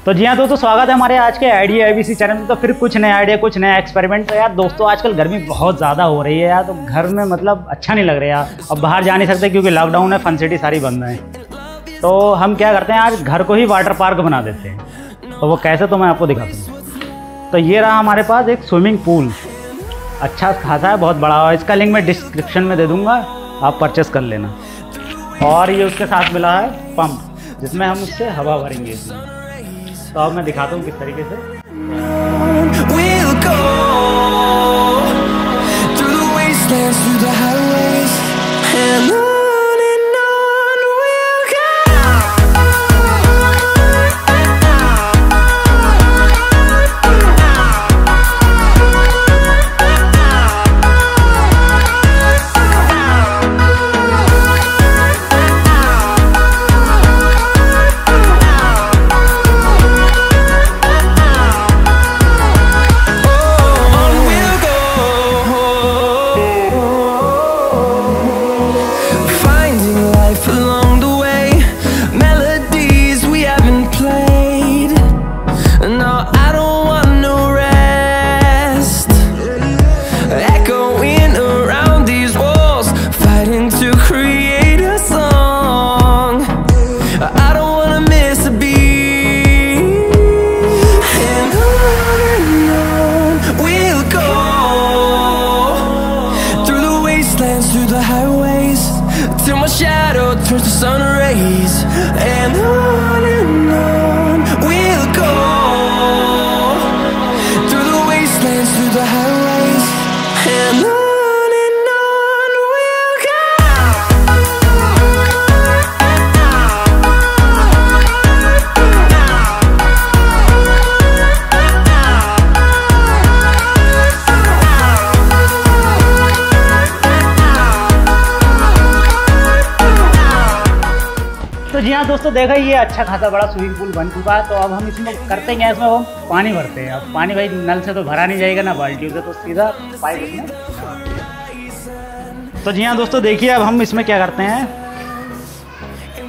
तो जी हाँ दोस्तों, स्वागत है हमारे आज के आइडिया एबीसी चैनल में। तो फिर कुछ नया आइडिया, कुछ नया एक्सपेरिमेंट। तो यार दोस्तों, आजकल गर्मी बहुत ज़्यादा हो रही है यार, तो घर में मतलब अच्छा नहीं लग रहा यार। अब बाहर जा नहीं सकते क्योंकि लॉकडाउन है, फन सिटी सारी बंद है। तो हम क्या करते हैं, आज घर को ही वाटर पार्क बना देते हैं। तो वो कैसे, तो मैं आपको दिखाता हूँ। तो ये रहा हमारे पास एक स्विमिंग पूल, अच्छा खासा है, बहुत बड़ा। इसका लिंक मैं डिस्क्रिप्शन में दे दूँगा, आप परचेस कर लेना। और ये उसके साथ मिला है पंप, जिसमें हम उससे हवा भरेंगे। तो अब मैं दिखाता हूँ किस तरीके से। Through the highways till my shadow turns to sun rays, and on we'll go through the wastelands, through the highways, and on we'll go. तो जी हाँ दोस्तों, देखा ये अच्छा खासा बड़ा स्विमिंग पूल बन चुका है। तो अब हम इसमें करते हैं, इसमें हम पानी भरते हैं। अब पानी भाई नल से तो भरा नहीं जाएगा ना बाल्टी से, तो सीधा पाइप इसमें। तो जी हाँ दोस्तों, देखिए अब हम इसमें क्या करते हैं,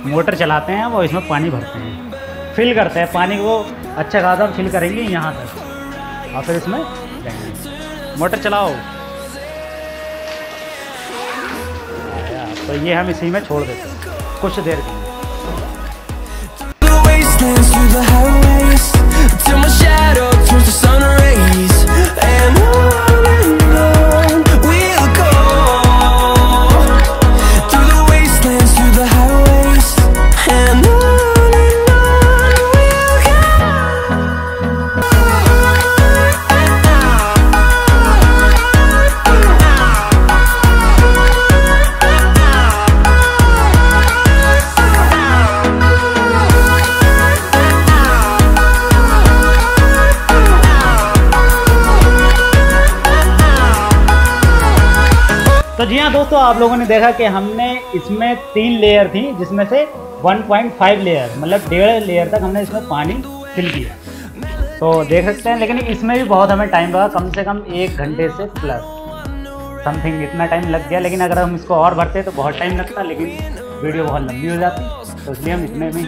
मोटर चलाते हैं और इसमें पानी भरते हैं, फिल करते हैं पानी को अच्छा खासा फिल करेंगे यहाँ तक, और फिर इसमें देंगे। मोटर चलाओ। तो ये हम इसी में छोड़ देते हैं कुछ देर के लिए। Through the highways till my shadow turns to sun rays, and on we'll go through the wastelands, through the highways, and on we'll go. तो जी हाँ दोस्तों, आप लोगों ने देखा कि हमने इसमें 3 लेयर थी, जिसमें से 1.5 लेयर मतलब 1.5 लेयर तक हमने इसमें पानी फिल किया। तो देख सकते हैं, लेकिन इसमें भी बहुत हमें टाइम लगा, कम से कम 1 घंटे से प्लस समथिंग इतना टाइम लग गया। लेकिन अगर हम इसको और भरते तो बहुत टाइम लगता, लेकिन वीडियो बहुत लंबी हो जाती, तो इसलिए हम इतने में ही।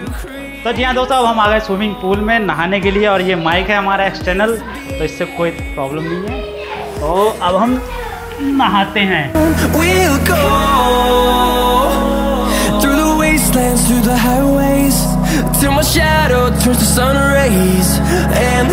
तो जी हाँ दोस्तों, अब हम आ गए स्विमिंग पूल में नहाने के लिए, और ये माइक है हमारा एक्सटर्नल, तो इससे कोई प्रॉब्लम नहीं है। तो अब हम नहाते हैं। We'll go through the wastelands, through the highways till my shadow turns to sun rays, and